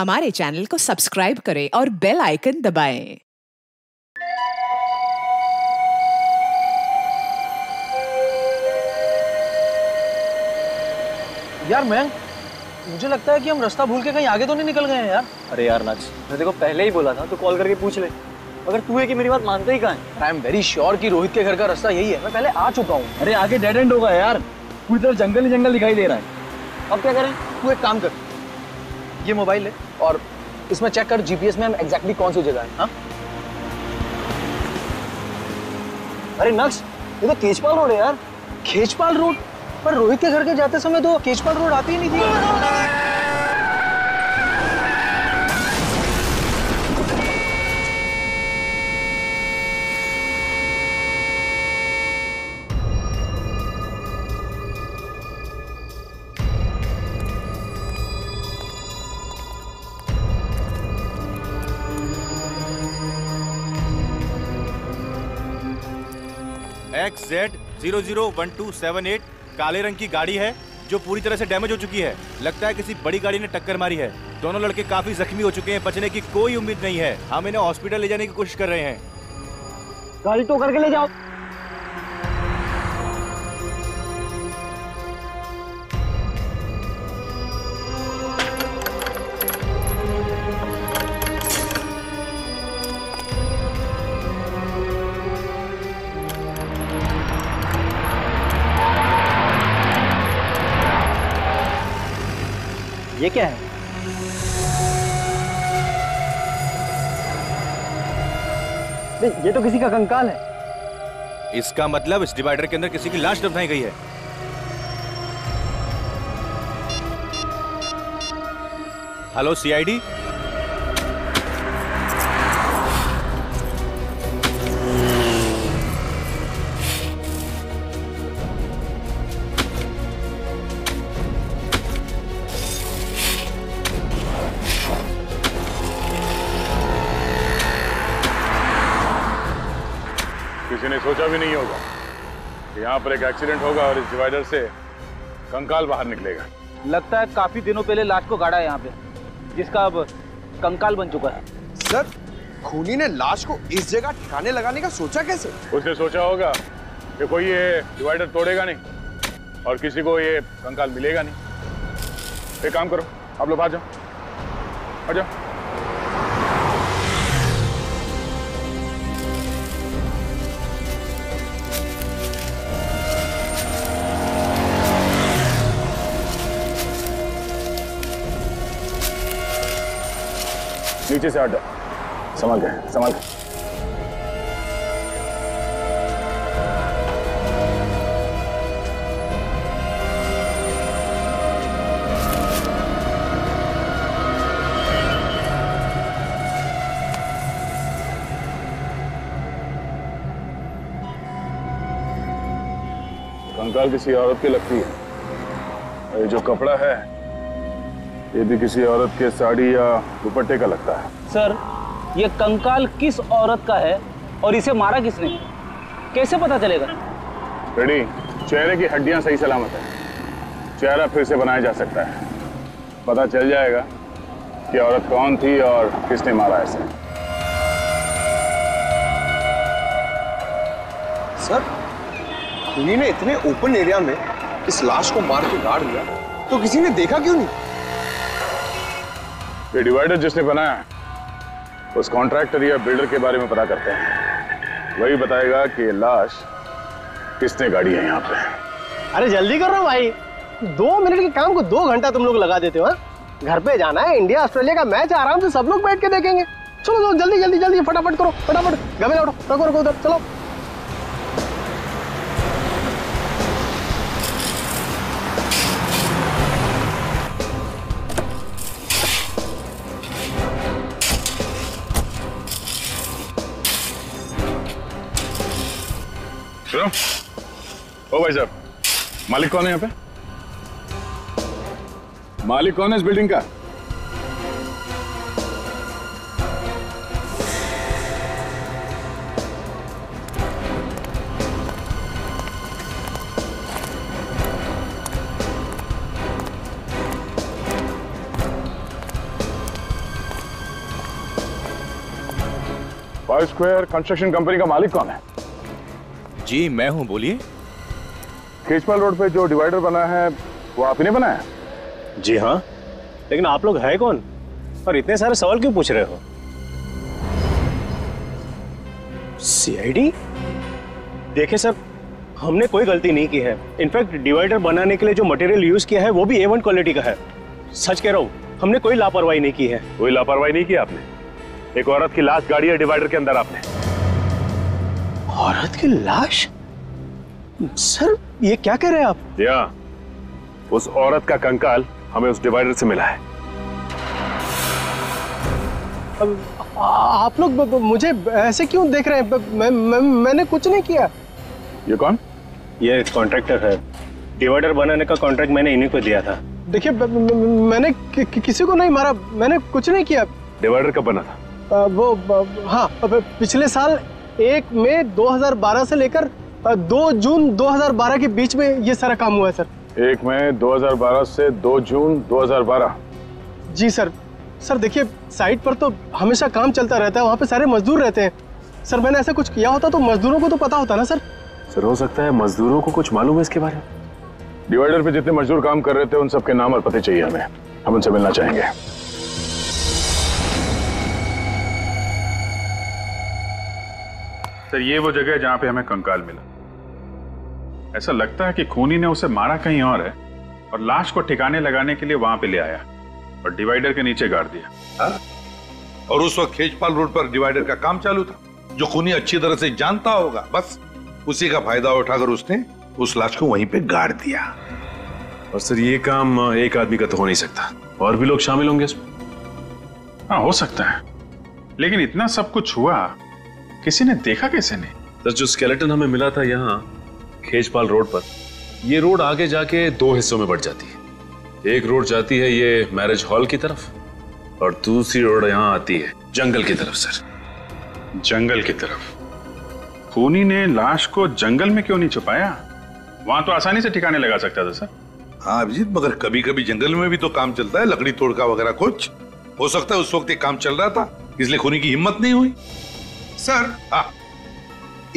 हमारे चैनल को सब्सक्राइब करें और बेल आइकन दबाएं। यार मुझे लगता है कि हम रास्ता भूल के कहीं आगे तो नहीं निकल गए हैं यार। अरे यार नक्श, मैं देखो पहले ही बोला था तो कॉल करके पूछ ले। अगर तू है कि मेरी बात मानता ही कहाँ है? आई एम वेरी श्योर कि रोहित के घर का रास्ता यही है। मैं पहले आ चुका हूँ। अरे आगे डेड एंड होगा यार, पूरी तरफ जंगल ही जंगल दिखाई दे रहा है। अब क्या करें? तू एक काम कर, ये मोबाइल ले और इसमें चेक कर जीपीएस में हम एग्जैक्टली कौन सी जगह है। हाँ? अरे नक्श, ये तो केजपाल रोड है यार। केजपाल रोड? पर रोहित के घर के जाते समय तो केजपाल रोड आती ही नहीं थी। XZ001278 काले रंग की गाड़ी है जो पूरी तरह से डैमेज हो चुकी है। लगता है किसी बड़ी गाड़ी ने टक्कर मारी है। दोनों लड़के काफी जख्मी हो चुके हैं, बचने की कोई उम्मीद नहीं है। हम इन्हें हॉस्पिटल ले जाने की कोशिश कर रहे हैं। गाड़ी तो करके ले जाओ। ये क्या है? नहीं, ये तो किसी का कंकाल है। इसका मतलब इस डिवाइडर के अंदर किसी की लाश दफनाई गई है। हेलो सीआईडी, किसी ने सोचा भी नहीं होगा कि यहाँ पर एक एक्सीडेंट होगा और इस डिवाइडर से कंकाल बाहर निकलेगा। लगता है काफी दिनों पहले लाश को गाड़ा है यहाँ पे, जिसका अब कंकाल बन चुका है। सर, खूनी ने लाश को इस जगह ठिकाने लगाने का सोचा कैसे? उसने सोचा होगा कि कोई ये डिवाइडर तोड़ेगा नहीं और किसी को ये कंकाल मिलेगा नहीं। एक काम करो, आप लोग आ जाओ, आ जाओ। नीचे से हट जाओ, संभाल के, संभाल के। कंकाल किसी औरत की लगती है। ये जो कपड़ा है ये भी किसी औरत के साड़ी या दुपट्टे का लगता है। सर, ये कंकाल किस औरत का है और इसे मारा किसने, कैसे पता चलेगा? रेडी, चेहरे की हड्डियां सही सलामत है, चेहरा फिर से बनाया जा सकता है। पता चल जाएगा कि औरत कौन थी और किसने मारा इसे। सर, खूनी ने इतने ओपन एरिया में इस लाश को मार के गाड़ दिया तो किसी ने देखा क्यों नहीं? ये डिवाइडर जिसने बनाया है उस कॉन्ट्रैक्टर या बिल्डर के बारे में पता करते हैं। वही बताएगा कि ये लाश किसने गाड़ी है यहाँ पे। अरे जल्दी करो भाई, 2 मिनट के काम को 2 घंटा तुम लोग लगा देते हो। घर पे जाना है, इंडिया ऑस्ट्रेलिया का मैच आराम से सब लोग बैठ के देखेंगे। चलो जल्दी जल्दी जल्दी फटाफट करो, फटाफट। गमे लौटो, रखो रखो उधर, चलो। सुनो, ओ भाई साहब, मालिक कौन है यहाँ पे? मालिक कौन है इस बिल्डिंग का? फाइव स्क्वायर कंस्ट्रक्शन कंपनी का मालिक कौन है? जी मैं हूँ, बोलिए। केजपाल रोड पे जो डिवाइडर बना है वो आप ही ने बनाया? जी हाँ, लेकिन आप लोग है कौन और इतने सारे सवाल क्यों पूछ रहे हो? सीआईडी? देखिए सर, हमने कोई गलती नहीं की है। इनफैक्ट डिवाइडर बनाने के लिए जो मटेरियल यूज किया है वो भी A1 क्वालिटी का है। सच कह रहा हूँ, हमने कोई लापरवाही नहीं की है। कोई लापरवाही नहीं की आपने? एक औरत की लाश गाड़ी है डिवाइडर के अंदर आपने। औरत की लाश? सर ये क्या कह रहे हैं आप? या उस औरत का कंकाल हमें उस डिवाइडर से मिला है। आप लोग मुझे ऐसे क्यों देख रहे हैं? मैंने कुछ नहीं किया। ये कौन? ये कॉन्ट्रैक्टर है। डिवाइडर बनाने का कॉन्ट्रैक्ट मैंने इन्हीं को दिया था। देखिए मैंने किसी को नहीं मारा, मैंने कुछ नहीं किया। डिवाइडर कब बना था? हाँ, पिछले साल 1 मई 2012 से लेकर 2 जून 2012 के बीच में ये सारा काम हुआ है सर। 1 मई 2012 से 2 जून 2012? जी सर। सर देखिए, साइट पर तो हमेशा काम चलता रहता है, वहाँ पे सारे मजदूर रहते हैं। सर मैंने ऐसा कुछ किया होता तो मजदूरों को तो पता होता ना सर। सर हो सकता है मजदूरों को कुछ मालूम है इसके बारे में। डिवाइडर पे जितने मजदूर काम कर रहे थे उन सबके नाम और पते चाहिए हमें, हम उनसे मिलना चाहेंगे। सर ये वो जगह है जहां पे हमें कंकाल मिला। ऐसा लगता है कि खूनी ने उसे मारा कहीं और है और लाश को ठिकाने लगाने के लिए वहां पे ले आया और डिवाइडर के नीचे गाड़ दिया। हाँ? और उस वक्त खेजपाल रोड पर डिवाइडर का काम चालू था, जो खूनी अच्छी तरह से जानता होगा। बस उसी का फायदा उठाकर उसने उस लाश को वहीं पे गाड़ दिया। और सर ये काम एक आदमी का तो हो नहीं सकता, और भी लोग शामिल होंगे इसमें। हाँ हो सकता है, लेकिन इतना सब कुछ हुआ, किसी ने देखा कैसे नहीं? सर जो स्केलेटन हमें मिला था यहाँ खेजपाल रोड पर, ये रोड आगे जाके 2 हिस्सों में बढ़ जाती है। एक रोड जाती है ये मैरिज हॉल की तरफ और दूसरी रोड यहाँ आती है जंगल की तरफ। सर जंगल की तरफ? खूनी ने लाश को जंगल में क्यों नहीं छुपाया? वहां तो आसानी से ठिकाने लगा सकता था सर। हाँ अभिजीत, मगर कभी कभी जंगल में भी तो काम चलता है, लकड़ी तोड़का वगैरह कुछ। हो सकता है उस वक्त ये काम चल रहा था, इसलिए खूनी की हिम्मत नहीं हुई। सर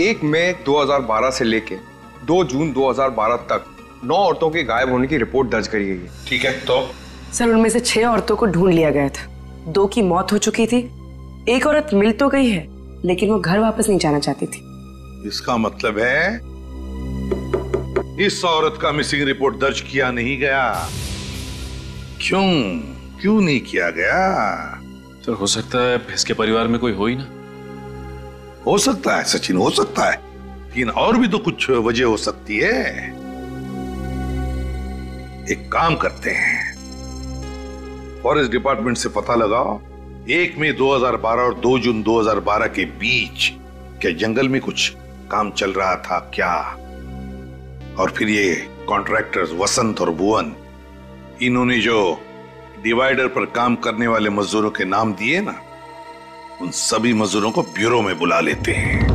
1 मई 2012 से लेके 2 जून 2012 तक 9 औरतों के गायब होने की रिपोर्ट दर्ज करी गई है। ठीक है, तो सर उनमें से 6 औरतों को ढूंढ लिया गया था। 2 की मौत हो चुकी थी, एक औरत मिल तो गई है लेकिन वो घर वापस नहीं जाना चाहती थी। इसका मतलब है इस औरत का मिसिंग रिपोर्ट दर्ज किया नहीं गया। क्यों नहीं किया गया? सर हो सकता है इसके परिवार में कोई हो ही ना। हो सकता है सचिन, हो सकता है, लेकिन और भी तो कुछ वजह हो सकती है। एक काम करते हैं, फॉरेस्ट डिपार्टमेंट से पता लगाओ 1 मई 2012 और 2 जून 2012 के बीच क्या जंगल में कुछ काम चल रहा था क्या? और फिर ये कॉन्ट्रैक्टर्स वसंत और भुवन, इन्होंने जो डिवाइडर पर काम करने वाले मजदूरों के नाम दिए ना, उन सभी मजदूरों को ब्यूरो में बुला लेते हैं।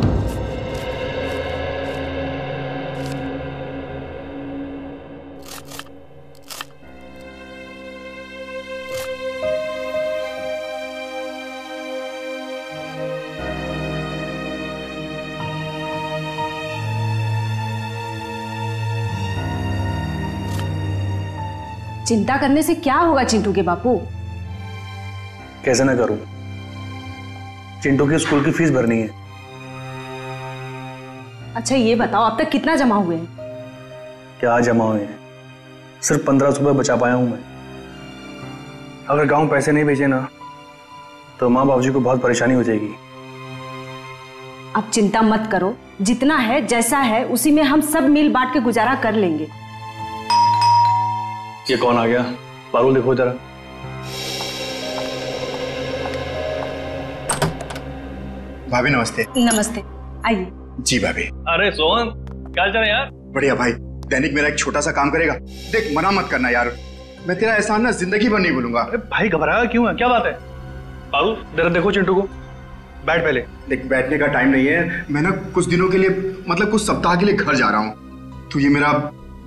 चिंता करने से क्या होगा चिंटू के बापू? कैसे ना करूं? चिंटू की स्कूल की फीस भरनी है। अच्छा ये बताओ अब तक कितना जमा हुए हैं? क्या जमा हुए हैं? सिर्फ 1500 रुपये बचा पाया हूं मैं। अगर गांव पैसे नहीं भेजे ना तो माँ बाबूजी को बहुत परेशानी हो जाएगी। अब चिंता मत करो, जितना है जैसा है उसी में हम सब मिल बांट के गुजारा कर लेंगे। ये कौन आ गया? पारुल देखो जरा। भाभी नमस्ते। नमस्ते, आइए। जी भाभी। अरे सोहन, क्या चल रहा है यार? बढ़िया भाई, दैनिक मेरा एक छोटा सा काम करेगा। देख मना मत करना यार, मैं तेरा एहसान ना जिंदगी भर नहीं भूलूंगा। भाई घबराया क्यों है? क्या बात है? पारुल जरा देखो चिंटू को। बैठ पहले। देख बैठने का टाइम नहीं है, मैं ना कुछ दिनों के लिए, मतलब कुछ सप्ताह के लिए घर जा रहा हूँ। तो ये मेरा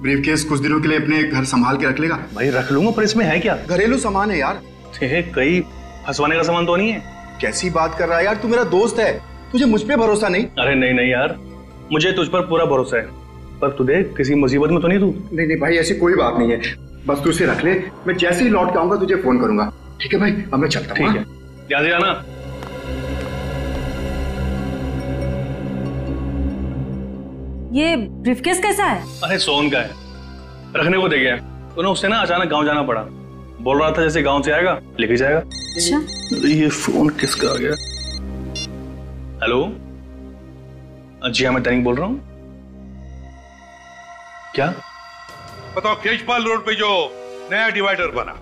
ब्रीफकेस कुछ दिनों के लिए अपने घर संभाल के रख लेगा? भाई रख लूंगा, पर इसमें है क्या? घरेलू सामान है यार। कहीं फंसवाने का सामान तो नहीं है? कैसी बात कर रहा है यार, तू मेरा दोस्त है, तुझे मुझ पे भरोसा नहीं? अरे नहीं नहीं यार, मुझे तुझ पर पूरा भरोसा है, पर तू देख किसी मुसीबत में तो नहीं तू? नहीं नहीं भाई, ऐसी कोई बात नहीं है, बस तू इसे रख ले, मैं जैसे ही लौट के आऊंगा तुझे फोन करूंगा। ठीक है भाई, अब मैं चलता हूँ। ठीक है, ध्यान से आना। ये ब्रीफकेस कैसा है? अरे सोन का है, रखने को दे गया, तो ना उससे ना अचानक गांव जाना पड़ा, बोल रहा था जैसे गांव से आएगा लेके जाएगा। अच्छा, ये फोन किसका आ गया? हेलो, जी हाँ मैं दैनिक बोल रहा हूँ। क्या बताओ, केजपाल रोड पे जो नया डिवाइडर बना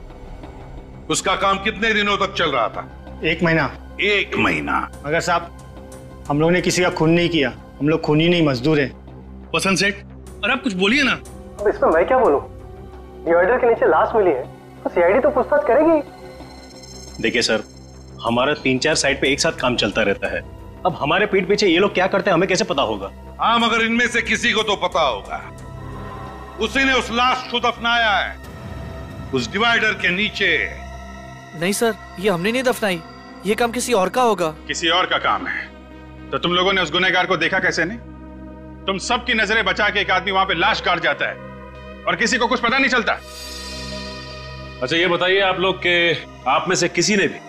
उसका काम कितने दिनों तक चल रहा था? 1 महीना। 1 महीना? मगर साहब, हम लोग ने किसी का खून नहीं किया, हम लोग खूनी नहीं मजदूर हैं। वसंत सेठ, अरे आप कुछ बोलिए ना। अब इसमें मैं क्या बोलूं? डिवाइडर के नीचे लाश मिली है, तो सीआईडी तो पूछताछ करेगी। देखिए सर, हमारा 3-4 साइट पे एक साथ काम चलता रहता है, अब हमारे पीठ पीछे ये लोग क्या करते हैं हमें कैसे पता होगा? हाँ, मगर इनमें से किसी को तो पता होगा, उसी ने उस लाश को दफनाया है उस डिवाइडर के नीचे। नहीं सर, ये हमने नहीं दफनाई, ये काम किसी और का होगा। किसी और का काम है तो तुम लोगों ने उस गुनहगार को देखा कैसे नहीं? तुम सबकी नजरें बचा के एक आदमी वहां पे लाश काट जाता है और किसी को कुछ पता नहीं चलता। अच्छा ये बताइए आप लोग के आप में से किसी ने भी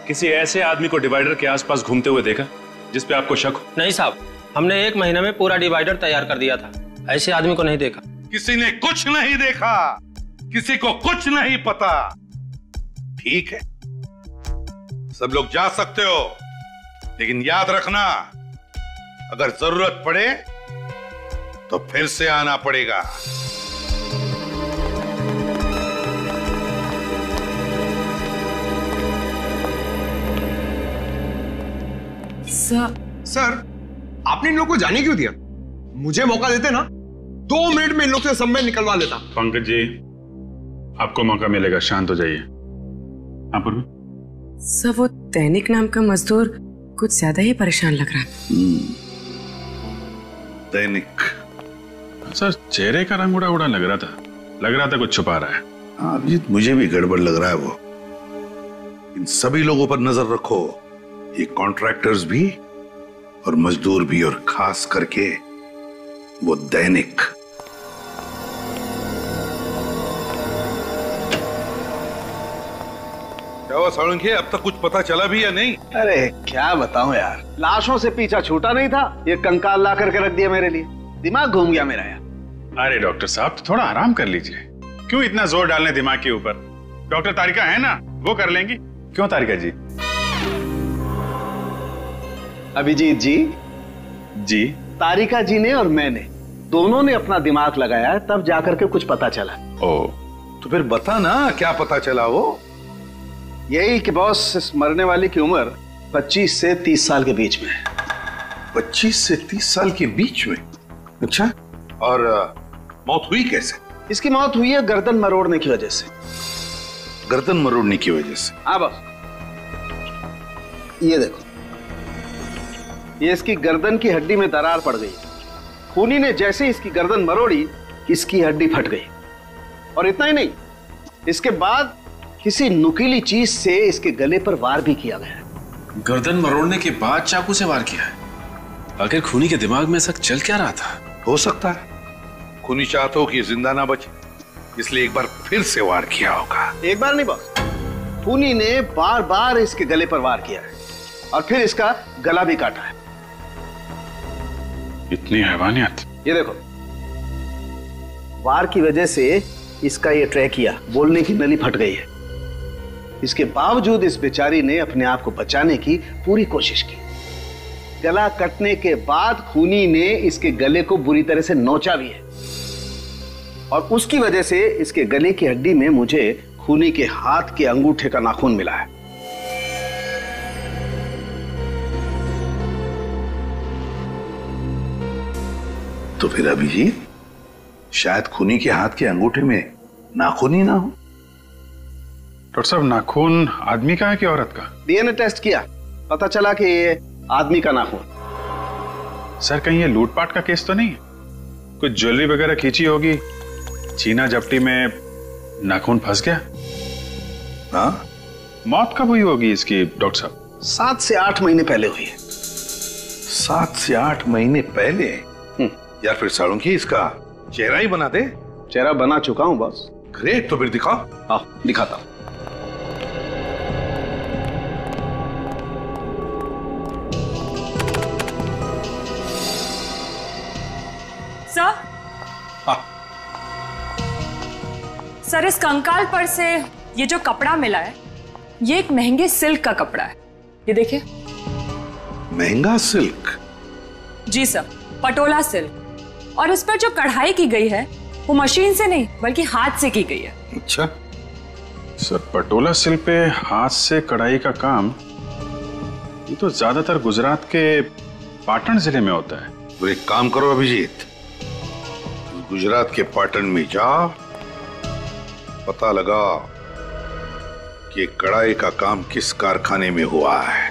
किसी ऐसे आदमी को डिवाइडर के आसपास घूमते हुए देखा जिस पे आपको शक हो? नहीं साहब, हमने 1 महीने में पूरा डिवाइडर तैयार कर दिया था, ऐसे आदमी को नहीं देखा। किसी ने कुछ नहीं देखा, किसी को कुछ नहीं पता। ठीक है, सब लोग जा सकते हो, लेकिन याद रखना अगर जरूरत पड़े तो फिर से आना पड़ेगा। सर, आपने इन लोगों को जाने क्यों दिया? मुझे मौका देते ना, 2 मिनट में इन लोग से सब मैं निकलवा लेता। पंकज जी, आपको मौका मिलेगा, शांत हो जाइए। सर, वो दैनिक नाम का मजदूर कुछ ज्यादा ही परेशान लग रहा है। दैनिक? सर, चेहरे का रंग उड़ा उड़ा लग रहा था कुछ छुपा रहा है। हाँ अभिजीत, मुझे भी गड़बड़ लग रहा है वो। इन सभी लोगों पर नजर रखो, ये कॉन्ट्रैक्टर्स भी और मजदूर भी, और खास करके वो दैनिक। क्या हुआ साळुंखे, अब तक कुछ पता चला भी या नहीं? अरे क्या बताऊं यार, लाशों से पीछा छूटा नहीं था, ये कंकाल ला करके रख दिया मेरे लिए, दिमाग घूम गया मेरा यार। अरे डॉक्टर साहब, तो थोड़ा आराम कर लीजिए, क्यों इतना जोर डालने दिमाग के ऊपर? डॉक्टर तारिका है ना, वो कर लेंगी। क्यों तारिका जी? अभिजीत जी, जी तारिका जी ने और मैंने दोनों ने अपना दिमाग लगाया, तब जाकर के कुछ पता चला। ओ, तो फिर बता ना क्या पता चला? वो यही कि बॉस, इस मरने वाली की उम्र 25 से 30 साल के बीच में है। 25 से 30 साल के बीच में? अच्छा, और मौत हुई कैसे? इसकी मौत हुई है गर्दन मरोड़ने की वजह से। गर्दन मरोड़ने की वजह से? हाँ बॉस, ये देखो, ये इसकी गर्दन की हड्डी में दरार पड़ गई। खूनी ने जैसे इसकी गर्दन मरोड़ी, इसकी हड्डी फट गई। और इतना ही नहीं, इसके बाद किसी नुकीली चीज से इसके गले पर वार भी किया गया। गर्दन मरोड़ने के बाद चाकू से वार किया है? आखिर खूनी के दिमाग में ऐसा चल क्या रहा था? हो सकता है खूनी चाहता हो कि जिंदा ना बचे, इसलिए एक बार फिर से वार किया होगा। एक बार नहीं बॉस, खूनी ने बार बार इसके गले पर वार किया है और फिर इसका गला भी काटा है। इतनी हैवानियत! ये देखो, वार की वजह से इसका ये ट्रैकिया, बोलने की नली फट गई है। इसके बावजूद इस बेचारी ने अपने आप को बचाने की पूरी कोशिश की। गला कटने के बाद खूनी ने इसके गले को बुरी तरह से नोचा भी है, और उसकी वजह से इसके गले की हड्डी में मुझे खूनी के हाथ के अंगूठे का नाखून मिला है। तो फिर अभिजीत, शायद खूनी के हाथ के अंगूठे में नाखून ही ना हो। डॉक्टर साहब, नाखून आदमी का है कि औरत का? डीएनए टेस्ट किया, पता चला कि ये आदमी का नाखून। सर, कहीं ये लूटपाट का केस तो नहीं? कुछ ज्वेलरी वगैरह खींची होगी, छीना झपटी में नाखून फंस गया? हाँ? मौत कब हुई होगी इसकी डॉक्टर साहब? 7 से 8 महीने पहले हुई है। 7 से 8 महीने पहले? यार फिर सालुंकी इसका चेहरा ही बना दे। चेहरा बना चुका हूं बॉस। ग्रेट, तो फिर दिखाओ। हाँ दिखाता हूं। सर, सर इस कंकाल पर से ये जो कपड़ा मिला है ये एक महंगे सिल्क का कपड़ा है। ये देखिए। महंगा सिल्क? जी सर, पटोला सिल्क। और इस पर जो कढ़ाई की गई है वो मशीन से नहीं बल्कि हाथ से की गई है। अच्छा सर, पटोला सिल्क पे हाथ से कढ़ाई का काम ये तो ज्यादातर गुजरात के पाटन जिले में होता है। तो एक काम करो अभिजीत, गुजरात के पाटन में जा, पता लगा कि कढ़ाई का काम किस कारखाने में हुआ है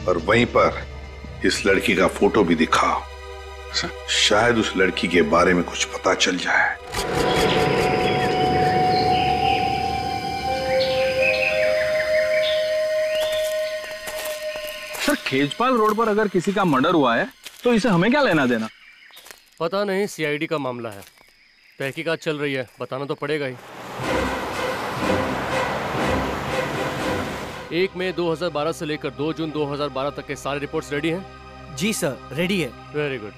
और वहीं पर इस लड़की का फोटो भी दिखाओ। शायद उस लड़की के बारे में कुछ पता चल जाए। सर, खेजपाल रोड पर अगर किसी का मर्डर हुआ है तो इसे हमें क्या लेना देना? पता नहीं, सीआईडी का मामला है, तहकीकात चल रही है, बताना तो पड़ेगा ही। 1 मई 2012 से लेकर 2 जून 2012 तक के सारे रिपोर्ट्स रेडी हैं? जी सर, रेडी है। Very good.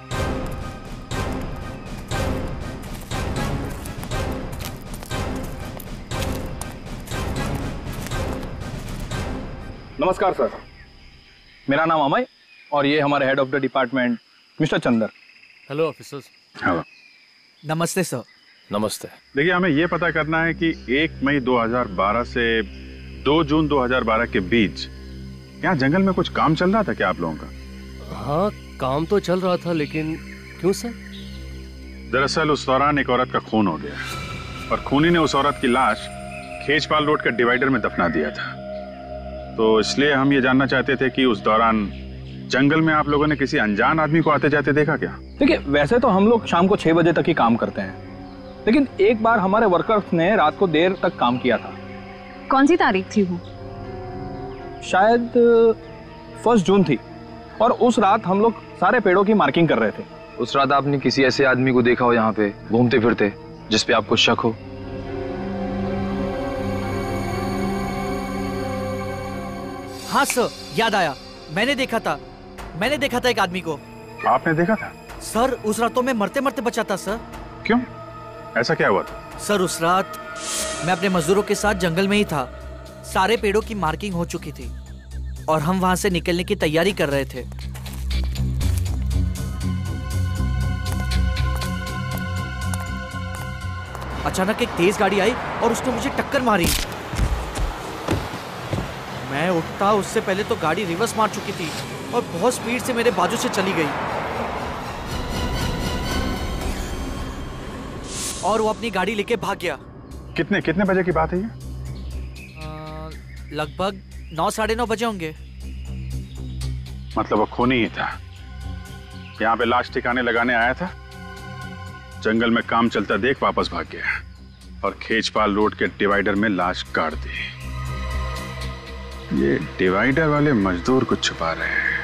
नमस्कार सर, मेरा नाम अमय और ये हमारे head of the department mister Chandar. Hello officers. Hello. नमस्ते सर। नमस्ते। देखिए, हमें यह पता करना है कि 1 मई 2012 से 2 जून 2012 के बीच यहाँ जंगल में कुछ काम चल रहा था क्या आप लोगों का? हाँ, काम तो चल रहा था, लेकिन क्यों सर? दरअसल उस दौरान एक औरत का खून हो गया और खूनी ने उस औरत की लाश खेजपाल रोड के डिवाइडर में दफना दिया था। तो इसलिए हम ये जानना चाहते थे कि उस दौरान जंगल में आप लोगों ने किसी अनजान आदमी को आते जाते देखा क्या? देखिए, वैसे तो हम लोग शाम को 6 बजे तक ही काम करते हैं, लेकिन एक बार हमारे वर्कर्स ने रात को देर तक काम किया था। कौन सी तारीख थी वो? शायद 1 जून थी और उस रात हम लोग सारे पेड़ों की मार्किंग कर रहे थे। उस रात आपने किसी ऐसे आदमी को देखा हो यहाँ पे घूमते फिरते जिस पे आपको शक हो? हाँ सर, याद आया, मैंने देखा था एक आदमी को। आपने देखा था? सर, उस रात तो मैं मरते मरते बचा था सर। क्यों, ऐसा क्या हुआ था? सर, उस रात मैं अपने मजदूरों के साथ जंगल में ही था। सारे पेड़ों की मार्किंग हो चुकी थी और हम वहां से निकलने की तैयारी कर रहे थे। अचानक एक तेज गाड़ी आई और उसने मुझे टक्कर मारी। मैं उठता उससे पहले तो गाड़ी रिवर्स मार चुकी थी और बहुत स्पीड से मेरे बाजू से चली गई और वो अपनी गाड़ी लेके भाग गया। कितने बजे की बात है ये? लगभग 9 साढ़े 9 बजे होंगे। मतलब वो खूनी ही था, यहाँ पे लाश ठिकाने लगाने आया था, जंगल में काम चलता देख वापस भाग गया और खेजपाल रोड के डिवाइडर में लाश गाड़ दी। ये डिवाइडर वाले मजदूर कुछ छुपा रहे हैं।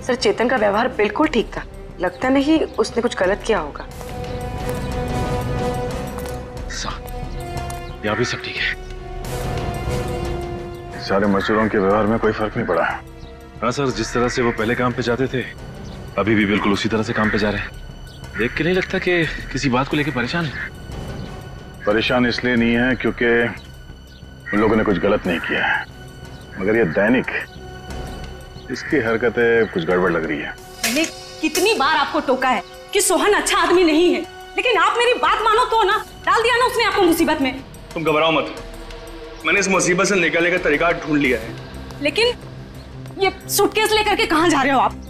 सर, चेतन का व्यवहार बिल्कुल ठीक था। लगता नहीं उसने कुछ गलत किया होगा। यहाँ भी सब ठीक है। सारे मजदूरों के व्यवहार में कोई फर्क नहीं पड़ा। हाँ सर, जिस तरह से वो पहले काम पे जाते थे अभी भी बिल्कुल उसी तरह से काम पे जा रहे हैं। देख के नहीं लगता कि किसी बात को लेकर परेशान है। परेशान इसलिए नहीं है क्योंकि उन लोगों ने कुछ गलत नहीं किया है, मगर ये दैनिक इसकी हरकतें कुछ गड़बड़ लग रही है। मैंने कितनी बार आपको टोका है कि सोहन अच्छा आदमी नहीं है, लेकिन आप मेरी बात मानो तो ना, डाल दिया ना उसने आपको मुसीबत में। तुम घबराओ मत, मैंने इस मुसीबत से निकलने का तरीका ढूंढ लिया है। लेकिन ये सूटकेस लेकर के कहाँ जा रहे हो आप?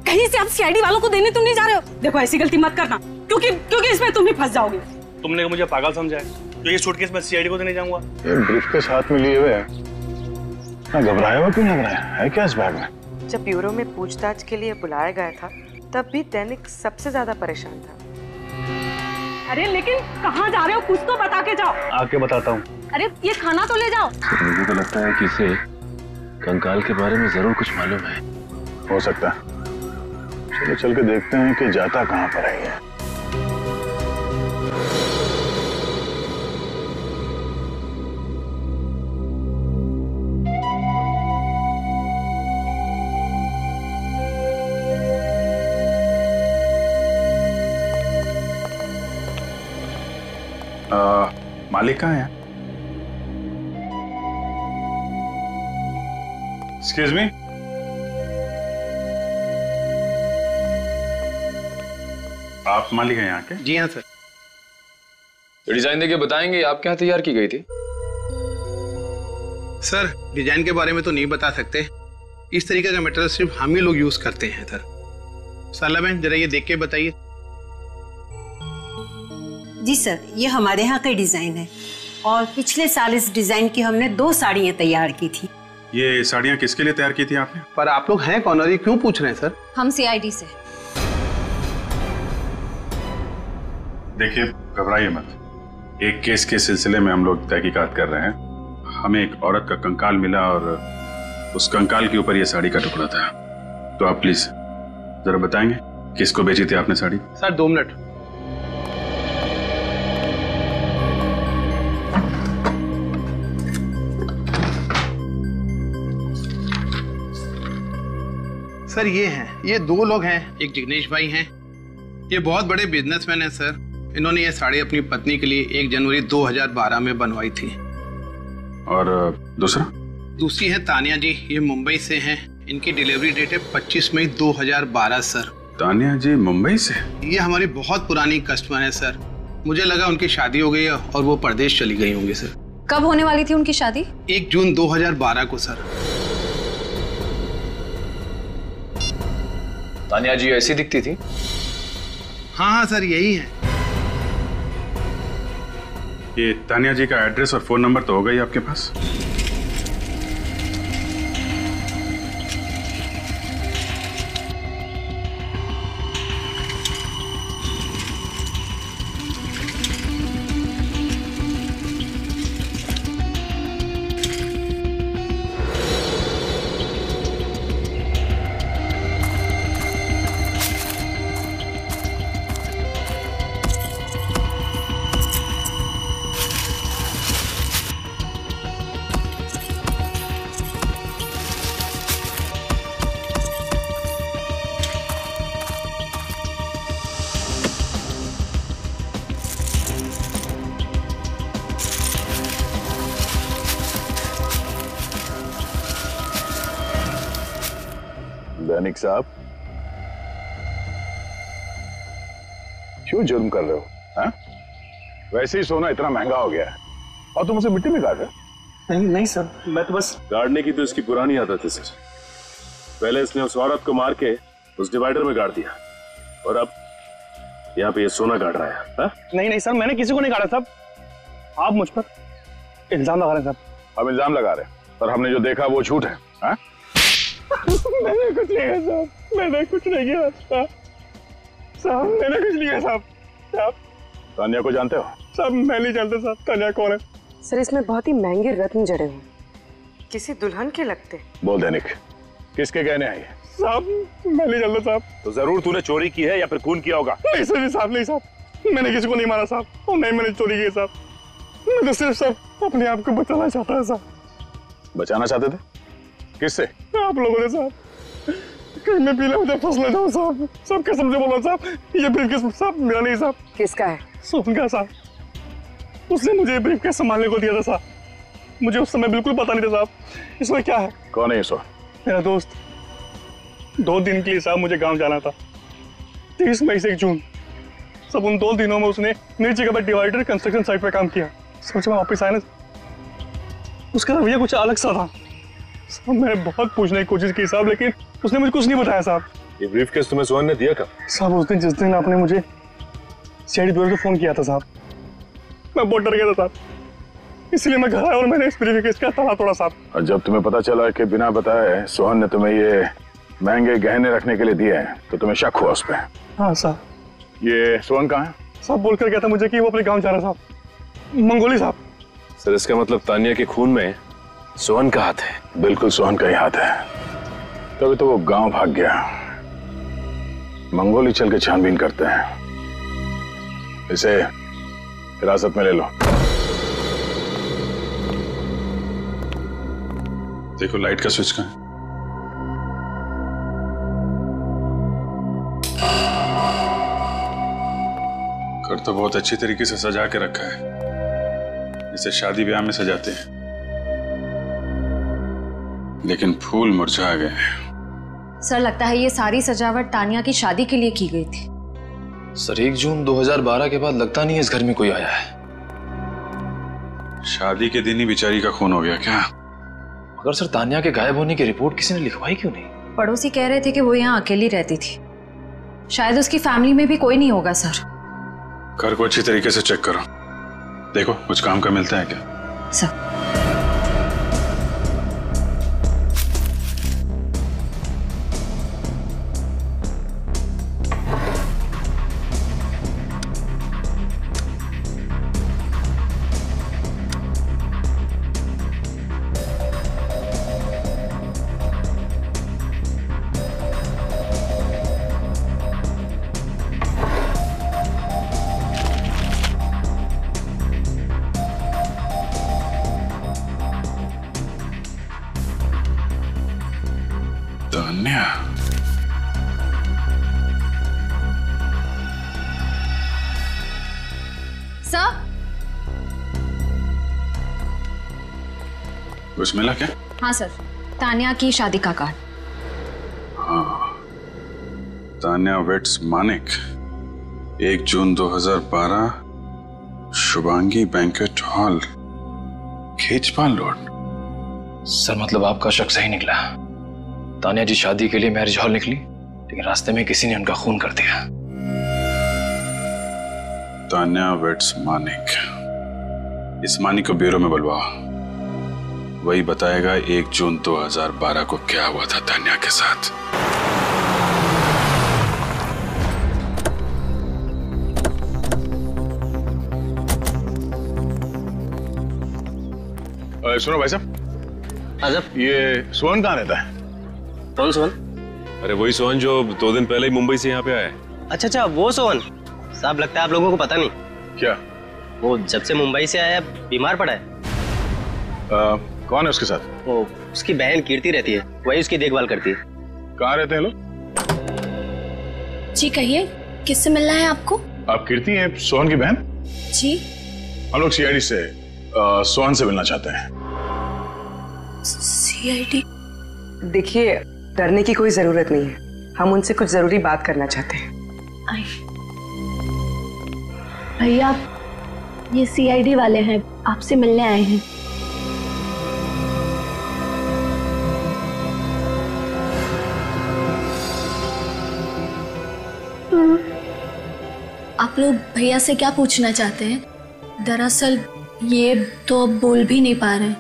कहीं से आप सीआईडी वालों को देने तो नहीं जा रहे हो? देखो ऐसी गलती मत करना, क्योंकि इसमें तुम ही फंस जाओगे। तुमने मुझे पागल समझा है तो ये सूटकेस मैं सीआईडी को देने जाऊंगा? ये ब्रीफकेस हाथ में लिए हुए है, घबराया हुआ क्यों लग रहा है क्या इस बैग में? जब ब्यूरो में पूछताछ के लिए बुलाया गया था तब भी दैनिक सबसे ज्यादा परेशान था। अरे लेकिन कहाँ जा रहे हो? कुछ तो बता के जाओ। आके बताता हूँ। अरे ये खाना तो ले जाओ। मुझे तो लगता है कि इसे कंकाल के बारे में जरूर कुछ मालूम है। हो सकता है, चलो चल के देखते हैं कि जाता कहाँ पर है ये। मालिक कहाँ है? एक्सक्यूज मी, आप मालिक हैं यहाँ के? जी हाँ सर। डिजाइन देके बताएंगे आपके यहाँ तैयार की गई थी? सर डिजाइन के बारे में तो नहीं बता सकते, इस तरीके का मटेरियल सिर्फ हम ही लोग यूज करते हैं सर। साला बहन जरा ये देख के बताइए। जी सर, ये हमारे यहाँ का डिजाइन है और पिछले साल इस डिजाइन की हमने 2 साड़ियाँ तैयार की थी। ये साड़ियाँ किसके लिए तैयार की थी आपने? पर आप लोग हैं कौन और ये क्यों पूछ रहे हैं सर? हम सीआईडी से। देखिए घबराइए मत, एक केस के सिलसिले में हम लोग तहकीकात कर रहे हैं। हमें एक औरत का कंकाल मिला और उस कंकाल के ऊपर ये साड़ी का टुकड़ा था। तो आप प्लीज जरा बताएंगे किसको बेची थी आपने साड़ी? Sir 2 minute. सर ये हैं, ये 2 लोग हैं, एक जिग्नेश भाई हैं, ये बहुत बड़े बिजनेसमैन हैं सर। इन्होंने ये साड़ी अपनी पत्नी के लिए 1 जनवरी 2012 में बनवाई थी। और दूसरी है तानिया जी, ये मुंबई से हैं, इनकी डिलीवरी डेट है 25 मई 2012 सर। तानिया जी मुंबई से? ये हमारी बहुत पुरानी कस्टमर है सर, मुझे लगा उनकी शादी हो गई है और वो परदेश चली गई होंगी सर। कब होने वाली थी उनकी शादी? 1 जून 2012 को सर। तानिया जी ऐसी दिखती थी? हाँ सर यही है। ये तानिया जी का एड्रेस और फोन नंबर तो होगा ही आपके पास? दैनिक साहब क्यों जुर्म कर रहे हो? हा? वैसे ही सोना इतना महंगा हो गया है और तुम उसे मिट्टी में गाड़ रहे हो। नहीं सर, मैं तो बस गाड़ने की तो इसकी पुरानी आदत है सर। पहले इसने उस औरत को मार के उस डिवाइडर में गाड़ दिया और अब यहाँ पे ये सोना गाड़ रहा है। हा? नहीं सर, मैंने किसी को नहीं गाड़ा साहब, आप मुझ पर इल्जाम लगा रहे हैं साहब। अब इल्जाम लगा रहे हैं और हमने जो देखा वो झूठ है। हा? मैंने कुछ नहीं किया साहब, मैंने कुछ नहीं किया साहब, मैंने कुछ नहीं किया साहब। तानिया को जानते हो? साहब मैं नहीं जानता साहब, तानिया कौन है? सर इसमें बहुत ही महंगे रत्न जड़े हुए, किसी दुल्हन के लगते। बोल दैनिक, किसके गहने हैं ये? साहब मैं नहीं जानता साहब। तो जरूर तूने चोरी की है या फिर खून किया होगा। नहीं सर, नहीं साहब, मैंने किसी को नहीं मारा साहब, और नहीं मैंने चोरी की साहब। मैं तो सिर्फ साहब अपने आप को बचाना चाहता है साहब। बचाना चाहते थे? किससे? आप लोगों ने साहब। कहीं मैं पीला मुझे फंस ले जाऊं साहब, सब कसम से बोला साहब, ये ब्रीफकेस साहब मेरा नहीं साहब। किसका है? सोहन का साहब, उसने मुझे ब्रीफकेस संभालने को दिया था साहब। मुझे उस समय बिल्कुल पता नहीं था साहब इसमें क्या है। कौन है ये सोहन? मेरा दोस्त 2 दिन के लिए साहब मुझे गांव जाना था, 30 मई से 1 जून। सब उन 2 दिनों में उसने मेरी जगह पर डिवाइडर कंस्ट्रक्शन साइट पर काम किया। सोचा मैं वापस आया ना, उसका रवैया कुछ अलग सा था साहब। मैंने बहुत पूछने की कोशिश की साहब, लेकिन उसने मुझे कुछ नहीं बताया साहब। ये ब्रीफकेस तुम्हें सोहन ने दिया कब? साहब उस दिन जिस दिन आपने मुझे सीआईडी ब्यूरो को फोन किया था साहब, मैं बहुत डर गया था साहब, इसलिए मैं घर आया और मैंने इस ब्रीफकेस का ताला तोड़ा साहब। और जब तुम्हें पता चला कि बिना बताए सोहन ने तुम्हें ये महंगे गहने रखने के लिए दिए हैं तो तुम्हें शक हुआ उस पर? हाँ साहब। ये सोहन कहाँ है? साहब बोल कर गया था मुझे कि वो अपने गाँव जा रहा साहब, मंगोली साहब। सर इसका मतलब तानिया के खून में सोहन का हाथ है? बिल्कुल सोहन का ही हाथ है, तभी तो वो गांव भाग गया। मंगोली चल के छानबीन करते हैं, इसे हिरासत में ले लो। देखो लाइट का स्विच कहाँ है? घर तो बहुत अच्छी तरीके से सजा के रखा है, जैसे शादी ब्याह में सजाते हैं, लेकिन फूल मुरझा गए। सर लगता है ये सारी सजावट तानिया की शादी के लिए की गई थी। सर 1 जून 2012 के बाद लगता नहीं है इस घर में कोई आया है। शादी के दिन ही बेचारी का खून हो गया क्या? मगर सर तानिया के गायब होने की रिपोर्ट किसी ने लिखवाई क्यों नहीं? पड़ोसी कह रहे थे कि वो यहाँ अकेली रहती थी, शायद उसकी फैमिली में भी कोई नहीं होगा। सर घर को अच्छी तरीके से चेक करो, देखो कुछ काम का मिलता है क्या? सर तान्या, सर कुछ मिला क्या? हाँ सर, तानिया की शादी का कार्ड। हाँ, तान्या वेट्स मानिक, 1 जून 2012, Shubhangi banquet hall, Khechpal road. Sir मतलब आपका शक सही निकला, तानिया जी शादी के लिए मैरिज हॉल निकली, लेकिन रास्ते में किसी ने उनका खून कर दिया। तान्या वेट्स मानिक, इस मानिक को ब्यूरो में बुलवाओ, वही बताएगा 1 जून 2012 को क्या हुआ था तान्या के साथ। सुनो भाई साहब, ये सोहन कहाँ रहता है? कौन सोहन? अरे वही सोहन जो 2 दिन पहले ही मुंबई से यहाँ पे आया है। अच्छा अच्छा, वो सोहन साहब। लगता है आप लोगों को पता नहीं। क्या? वो जब से मुंबई से आया बीमार पड़ा है। कौन है उसके साथ? वो उसकी बहन कीर्ति रहती है, वही उसकी देखभाल करती है। कहाँ रहते हैं लोग? जी कहिए, किससे मिलना है आपको? आप कीर्ति हैं सोहन की बहन? जी हम लोग सीआईडी से सोहन से मिलना चाहते हैं। सीआईडी? देखिए डरने की कोई जरूरत नहीं है, हम उनसे कुछ जरूरी बात करना चाहते हैं। भैया ये सीआईडी वाले हैं, आपसे मिलने आए हैं। आप लोग भैया से क्या पूछना चाहते हैं? दरअसल ये तो अब बोल भी नहीं पा रहे।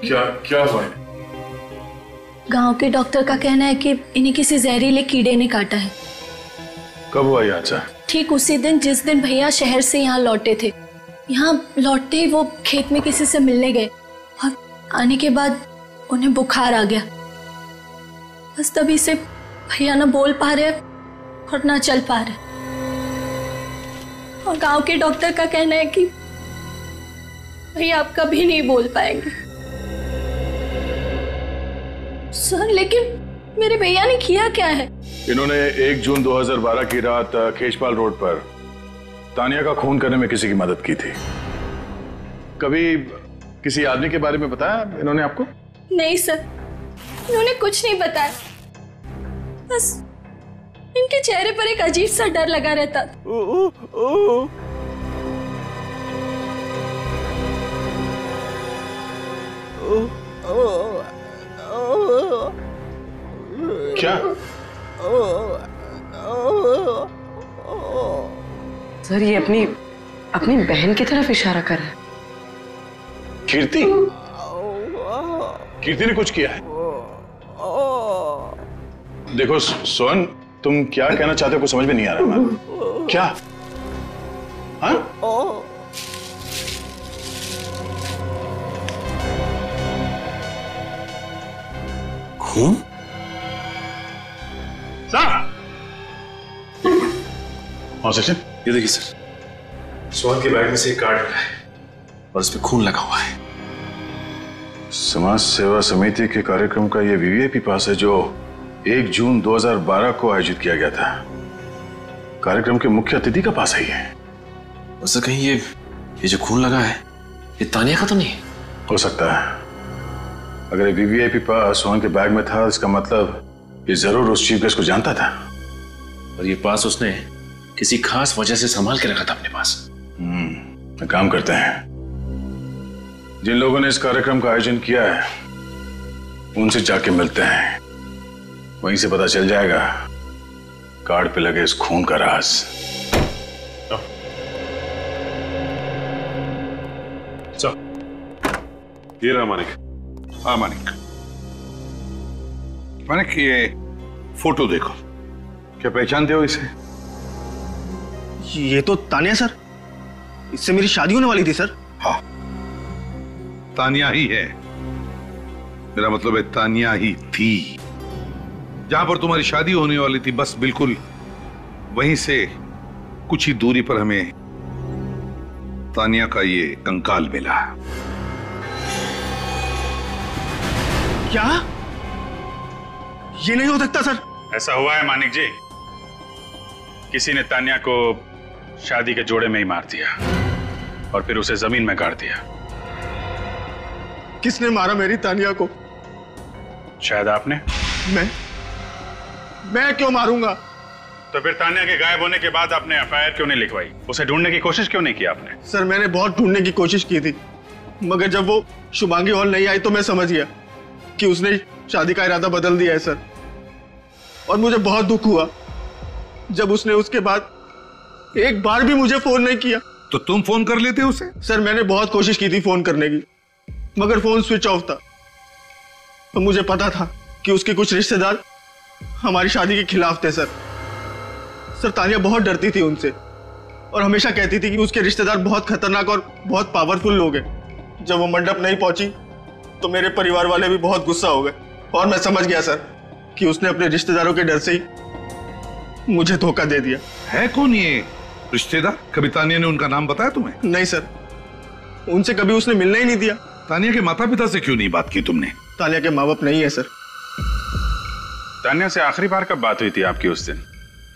क्या हुआ? गांव के डॉक्टर का कहना है कि इन्हें किसी जहरीले कीड़े ने काटा है। कब हुआ ये हादसा? ठीक उसी दिन जिस दिन भैया शहर से यहाँ लौटे थे। यहाँ लौटते ही वो खेत में किसी से मिलने गए और आने के बाद उन्हें बुखार आ गया। बस तभी से भैया ना बोल पा रहे और ना चल पा रहे। और गांव के डॉक्टर का कहना है कि भैया आप कभी नहीं बोल पाएंगे। सर लेकिन मेरे भैया ने किया क्या है? इन्होंने 1 जून 2012 की रात खेचपाल रोड पर तानिया का खून करने में किसी की मदद की थी। कभी किसी आदमी के बारे में बताया इन्होंने आपको? नहीं सर, इन्होंने कुछ नहीं बताया, बस इनके चेहरे पर एक अजीब सा डर लगा रहता था। क्या? सर ये अपनी अपनी बहन की तरफ इशारा कर रहा है। कीर्ति? कीर्ति ने कुछ किया है? देखो सोहन, तुम क्या कहना चाहते हो कुछ समझ में नहीं आ रहा है। क्या? हाँ? खून? हाँ सचिन, ये देखिए सर, सोहन के बैग में से एक कार्ड मिला है और उस पर खून लगा हुआ है। समाज सेवा समिति के कार्यक्रम का ये वीवीआईपी पास है जो 1 जून 2012 को आयोजित किया गया था। कार्यक्रम के मुख्य अतिथि का पास है ये। और सर कहीं ये जो खून लगा है ये तानिया का तो नहीं? हो सकता है। अगर ये वीवीआईपी पास सोहन के बैग में था, इसका मतलब ये जरूर उस चीफ गेस्ट को जानता था। और ये पास उसने किसी खास वजह से संभाल के रखा था अपने पास। काम करते हैं, जिन लोगों ने इस कार्यक्रम का आयोजन किया है उनसे जाके मिलते हैं, वहीं से पता चल जाएगा कार्ड पे लगे इस खून का राज। ये रहा मानिक। हाँ मानिक, मानिक ये फोटो देखो, क्या पहचानते हो इसे? ये तो तानिया सर, इससे मेरी शादी होने वाली थी सर। हाँ, तानिया ही है। मेरा मतलब है तानिया ही थी। जहां पर तुम्हारी शादी होने वाली थी, बस बिल्कुल वहीं से कुछ ही दूरी पर हमें तानिया का ये कंकाल मिला। क्या? ये नहीं हो सकता सर। ऐसा हुआ है मानिक जी, किसी ने तानिया को शादी के जोड़े में ही मार दिया और फिर उसे जमीन में गाड़ दिया। किसने मारा मेरी तानिया को? शायद आपने। मैं क्यों मारूंगा? तो फिर तानिया के गायब होने के बाद आपने एफआईआर क्यों नहीं लिखवाई? उसे ढूंढने की कोशिश क्यों नहीं की आपने? सर मैंने बहुत ढूंढने की कोशिश की थी, मगर जब वो शुभांगी हॉल नहीं आई तो मैं समझ गया कि उसने शादी का इरादा बदल दिया है सर। और मुझे बहुत दुख हुआ जब उसने उसके बाद एक बार भी मुझे फोन नहीं किया। तो तुम फोन कर लेते उसे? सर मैंने बहुत कोशिश की थी फोन करने की, मगर फोन स्विच ऑफ था। तो मुझे पता था कि उसके कुछ रिश्तेदार हमारी शादी के खिलाफ थे सर तानिया बहुत डरती थी उनसे और हमेशा कहती थी कि उसके रिश्तेदार बहुत खतरनाक और बहुत पावरफुल लोग हैं। जब वो मंडप नहीं पहुंची तो मेरे परिवार वाले भी बहुत गुस्सा हो गए और मैं समझ गया सर कि उसने अपने रिश्तेदारों के डर से ही मुझे धोखा दे दिया। है कौन ये रिश्तेदार? कभी तानिया ने उनका नाम बताया तुम्हें? नहीं सर, उनसे कभी उसने मिलने ही नहीं दिया। तानिया के माता पिता से क्यों नहीं बात की तुमने? तानिया के माँ बाप नहीं है सर। तानिया से आखिरी बार कब बात हुई थी आपकी उस दिन?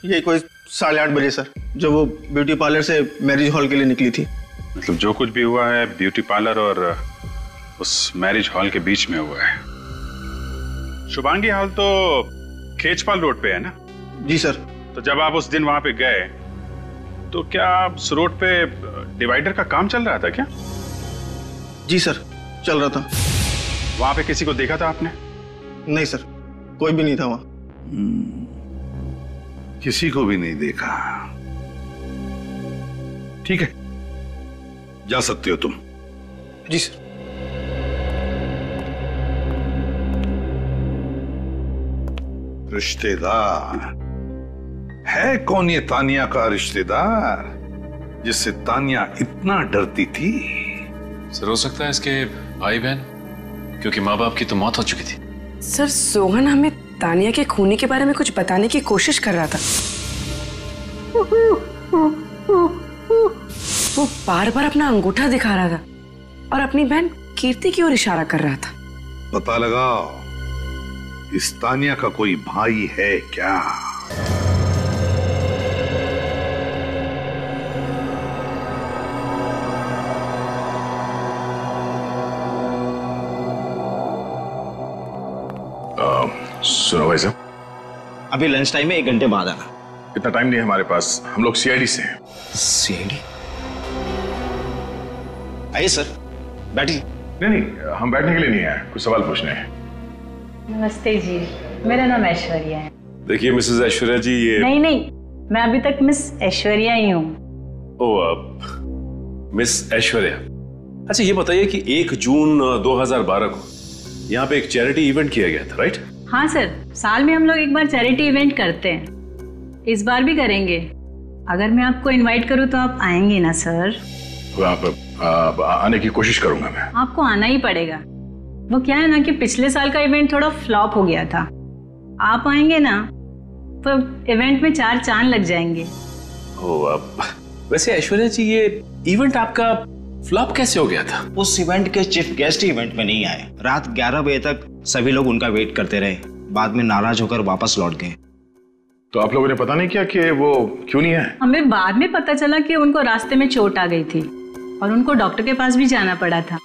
ये कोई 8:30 बजे सर, जब वो ब्यूटी पार्लर से मैरिज हॉल के लिए निकली थी। मतलब जो कुछ भी हुआ है ब्यूटी पार्लर और उस मैरिज हॉल के बीच में हुआ है। शुभांगी हॉल तो खेचपाल रोड पे है ना? जी सर। तो जब आप उस दिन वहां पे गए तो क्या उस रोड पे डिवाइडर का काम चल रहा था क्या? जी सर, चल रहा था। वहां पे किसी को देखा था आपने? नहीं सर, कोई भी नहीं था वहां। किसी को भी नहीं देखा। ठीक है, जा सकते हो तुम। जी सर। रिश्तेदार है कौन ये तानिया का रिश्तेदार जिससे तानिया इतना डरती थी? सर हो सकता है इसके भाई बहन, क्योंकि माँ बाप की तो मौत हो चुकी थी। सर सोहन हमें तानिया के खूनी के बारे में कुछ बताने की कोशिश कर रहा था। वो बार बार अपना अंगूठा दिखा रहा था और अपनी बहन कीर्ति की ओर इशारा कर रहा था। पता लगाओ इस तानिया का कोई भाई है क्या? सुनो भाई साहब, अभी लंच टाइम में 1 घंटे बाद आना। इतना टाइम नहीं है हमारे पास, हम लोग सीआईडी से हैं। सीआईडी? आइए सर, बैठिए। नहीं, हम बैठने के लिए नहीं आए, कुछ सवाल पूछने हैं। नमस्ते जी, मेरा नाम ऐश्वर्या है। देखिए मिसेस ऐश्वर्या जी, ये नहीं, मैं अभी तक मिस ऐश्वर्या ही हूँ। मिस ऐश्वर्या, अच्छा ये बताइए कि 1 जून 2012 को यहाँ पे एक चैरिटी इवेंट किया गया था, राइट? हाँ सर, साल में हम लोग एक बार चैरिटी इवेंट करते हैं, इस बार भी करेंगे। अगर मैं आपको इनवाइट करूँ तो आप आएंगे ना सर? आप आने की कोशिश करूंगा मैं। आपको आना ही पड़ेगा। वो क्या है ना कि पिछले साल का इवेंट थोड़ा फ्लॉप हो गया था, आप आएंगे ना तो इवेंट में 4 चांद लग जाएंगे। वैसे ऐश्वर्या जी, ये इवेंट आपका फ्लॉप कैसे हो गया था? उस इवेंट के चीफ गेस्ट इवेंट में नहीं आए। रात 11 बजे तक सभी लोग उनका वेट करते रहे, बाद में नाराज होकर वापस लौट गए। तो आप लोगों ने पता नहीं किया कि वो क्यों नहीं आए? हमें बाद में पता चला कि उनको रास्ते में चोट आ गई थी और उनको डॉक्टर के पास भी जाना पड़ा था।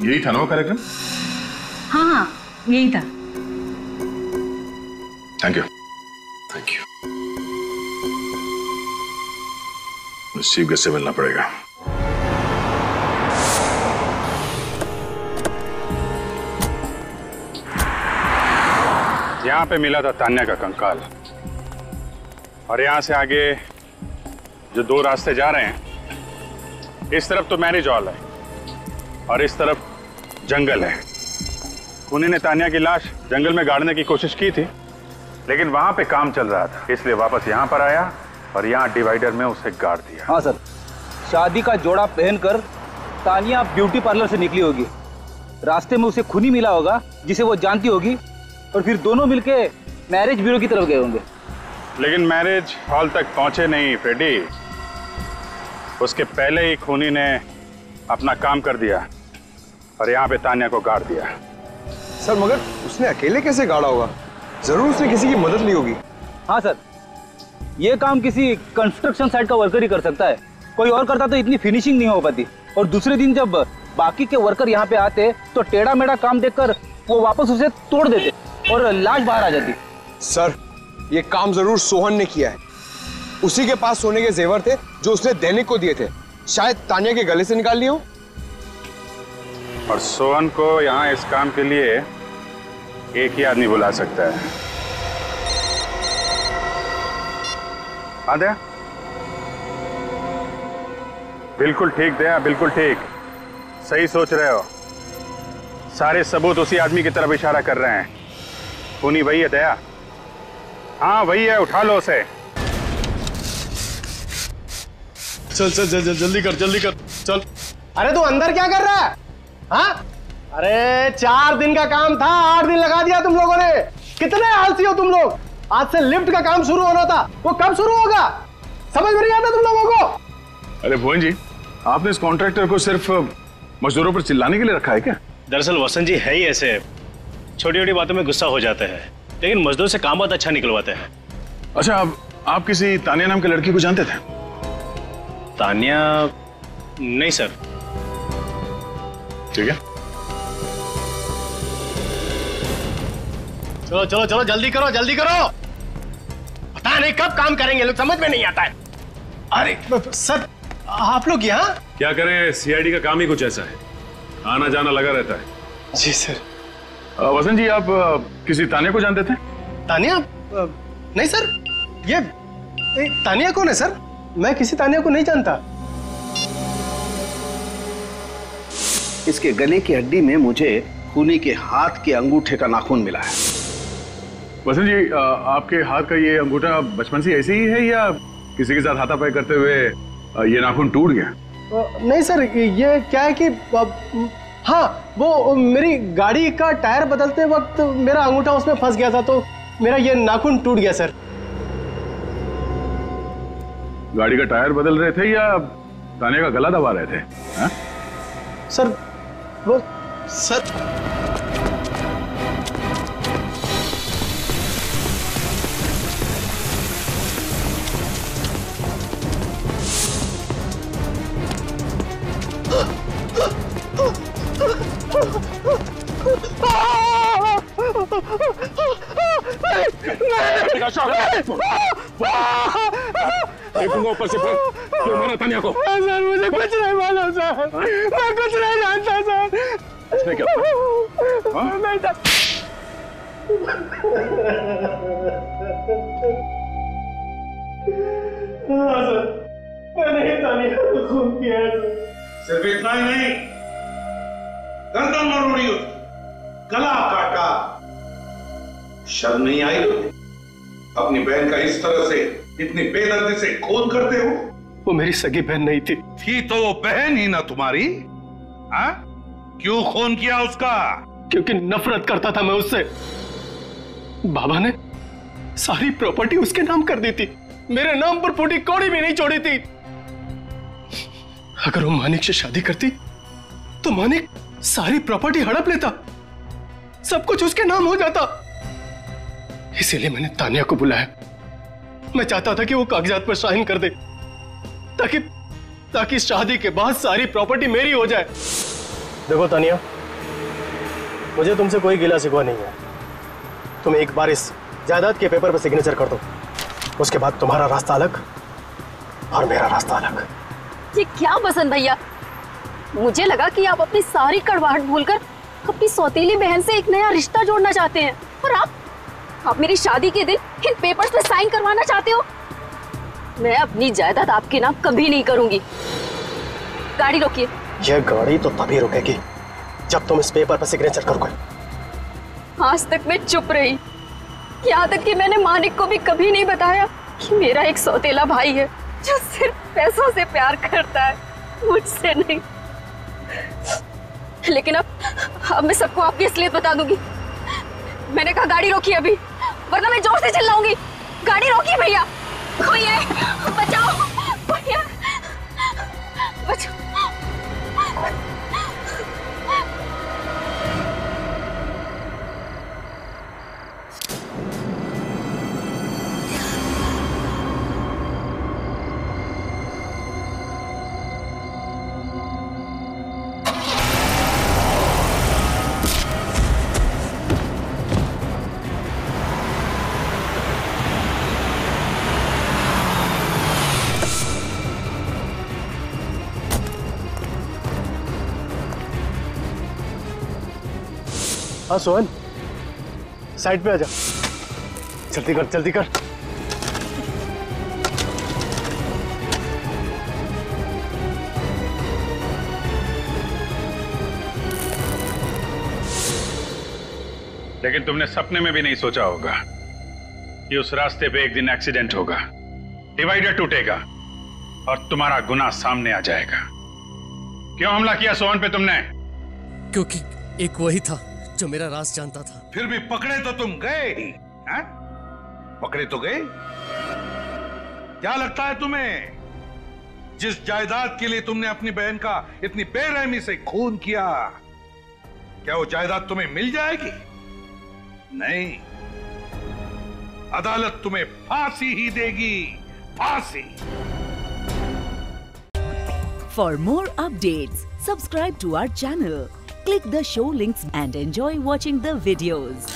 यही था ना वो कार्यक्रम? हाँ, यही था। Thank you. चीफ गेस्ट से मिलना पड़ेगा। यहाँ पे मिला था तान्या का कंकाल, और यहाँ से आगे जो 2 रास्ते जा रहे हैं, इस तरफ तो मैरिज हॉल है और इस तरफ जंगल है। खूनी ने तान्या की लाश जंगल में गाड़ने की कोशिश की थी, लेकिन वहां पे काम चल रहा था, इसलिए वापस यहाँ पर आया और यहाँ डिवाइडर में उसे गाड़ दिया। हाँ सर, शादी का जोड़ा पहनकर तानिया ब्यूटी पार्लर से निकली होगी, रास्ते में उसे खूनी मिला होगा जिसे वो जानती होगी, और फिर दोनों मिलके मैरिज ब्यूरो की तरफ गए होंगे। लेकिन मैरिज हॉल तक पहुंचे नहीं फ्रेडी, उसके पहले ही खूनी ने अपना काम कर दिया और यहाँ पे तान्या को गाड़ दिया। सर मगर उसने अकेले कैसे गाड़ा होगा? जरूर उसने किसी की मदद ली होगी। हाँ सर, ये काम किसी कंस्ट्रक्शन साइट का वर्कर ही कर सकता है, कोई और करता तो इतनी फिनिशिंग नहीं हो पाती। और दूसरे दिन जब बाकी के वर्कर यहाँ पे आते तो टेढ़ा मेढ़ा काम देखकर वो वापस उसे तोड़ देते और लाश बाहर आ जाती। सर, ये काम जरूर सोहन ने किया है। उसी के पास सोने के जेवर थे जो उसने दैनिक को दिए थे, शायद तान्या के गले से निकाल लिए हो। और सोहन को यहाँ इस काम के लिए एक ही आदमी बुला सकता है। हाँ दया, बिल्कुल ठीक दया, बिल्कुल ठीक, सही सोच रहे हो। सारे सबूत उसी आदमी की तरफ इशारा कर रहे हैं। खूनी वही है दया, हाँ वही है, उठा लो उसे। चल चल चल जल्दी कर चल। अरे तू अंदर क्या कर रहा है? हाँ, अरे 4 दिन का काम था, 8 दिन लगा दिया तुम लोगों ने। कितने आलसी हो तुम लोग। आज से लिफ्ट का काम शुरू होना था, वो कब शुरू होगा? समझ में नहीं आता तुम लोगों को? अरे भुवन जी, आपने इस कॉन्ट्रैक्टर को सिर्फ मजदूरों पर चिल्लाने के लिए रखा है क्या? दरअसल वसंत जी है ही ऐसे, छोटी छोटी बातों में गुस्सा हो जाते हैं, लेकिन मजदूर से काम बहुत अच्छा निकलवाते हैं। अच्छा, आप किसी तानिया नाम की लड़की को जानते थे? तानिया? नहीं सर। ठीक है, चलो चलो चलो, जल्दी करो। पता नहीं कब काम करेंगे लोग, समझ में नहीं आता है। अरे सर, आप लोग यहाँ? क्या करें, सीआईडी का काम ही कुछ ऐसा है, आना जाना लगा रहता है। जी सर। वसंत जी, आप किसी तानिया को जानते थे? तानिया? नहीं सर, ये तानिया कौन है सर? मैं किसी तानिया को नहीं जानता। इसके गले की हड्डी में मुझे खूनी के हाथ के अंगूठे का नाखून मिला है। वसंत जी, आपके हाथ का ये अंगूठा बचपन से ऐसे ही है या किसी के साथ हाथापाई करते हुए ये नाखून टूट गया? नहीं सर, ये क्या है कि हाँ, वो मेरी गाड़ी का टायर बदलते वक्त मेरा अंगूठा उसमें फंस गया था, तो मेरा ये नाखून टूट गया सर। गाड़ी का टायर बदल रहे थे या ताने का गला दबा रहे थे? हा? सर वो सर देखूंगा ऊपर से फोन। क्यों मारा तानिया को? सर मुझे कुछ नहीं मालूम सर, मैं कुछ नहीं जानता सर। उसने क्या नहीं सर, मैंने ही तानिया को खून किया है सर। सिर्फ इतना ही नहीं, गर्दन मरोड़ी उसकी, गला काटा। शर्म नहीं आई तुम्हें? अपनी बहन का इस तरह से इतनी बेदर्दी से खून करते हो? वो मेरी सगी बहन नहीं थी। थी तो वो बहन ही ना तुम्हारी। हाँ? क्यों खून किया उसका? क्योंकि नफरत करता था मैं उससे। बाबा ने सारी प्रॉपर्टी उसके नाम कर दी थी, मेरे नाम पर फूटी कौड़ी भी नहीं छोड़ी थी। अगर वो मानिक से शादी करती तो मानिक सारी प्रॉपर्टी हड़प लेता, सब कुछ उसके नाम हो जाता। इसीलिए मैंने तानिया को बुलाया। मैं चाहता था कि वो कागजात पर साइन कर दे, ताकि शादी के बाद सारी प्रॉपर्टी मेरी हो जाए। देखो तानिया, मुझे तुमसे कोई गिला शिकवा नहीं है। तुम एक बार इस जायदाद के पेपर पर सिग्नेचर कर दो, उसके बाद तुम्हारा रास्ता अलग और मेरा रास्ता अलग। ये क्या बसंत भैया, मुझे लगा कि आप अपनी सारी कड़वाहट भूलकर अपनी सौतेली बहन से एक नया रिश्ता जोड़ना चाहते हैं, और आप मेरी शादी के दिन इन पेपर्स पे साइन करवाना चाहते हो। मैं अपनी जायदाद आपके नाम कभी नहीं करूंगी। गाड़ी रोकिए। यह गाड़ी तो तभी रुकेगी जब तुम इस पेपर पर सिग्नेचर करोगे। आज तक मैं चुप रही, यहाँ तक कि मैंने मानिक को भी कभी नहीं बताया कि मेरा एक सौतेला भाई है जो सिर्फ पैसों से प्यार करता है, मुझसे नहीं। लेकिन अब मैं सबको आपकी असलियत बता दूंगी। मैंने कहा गाड़ी रोकी अभी, वरना मैं जोर से चिल्लाऊंगी। गाड़ी रोकिए भैया। कोई है, बचाओ भैया, बचाओ। हाँ सोहन, साइड पे आ जा। जल्दी कर, जल्दी कर। लेकिन तुमने सपने में भी नहीं सोचा होगा कि उस रास्ते पे एक दिन एक्सीडेंट होगा, डिवाइडर टूटेगा और तुम्हारा गुनाह सामने आ जाएगा। क्यों हमला किया सोहन पे तुमने? क्योंकि एक वही था जो मेरा राज जानता था। फिर भी पकड़े तो तुम गए ही, हैं? पकड़े तो गए। क्या लगता है तुम्हें, जिस जायदाद के लिए तुमने अपनी बहन का इतनी बेरहमी से खून किया, क्या वो जायदाद तुम्हें मिल जाएगी? नहीं, अदालत तुम्हें फांसी ही देगी, फांसी। For more updates, subscribe to our channel, click the show links and enjoy watching the videos.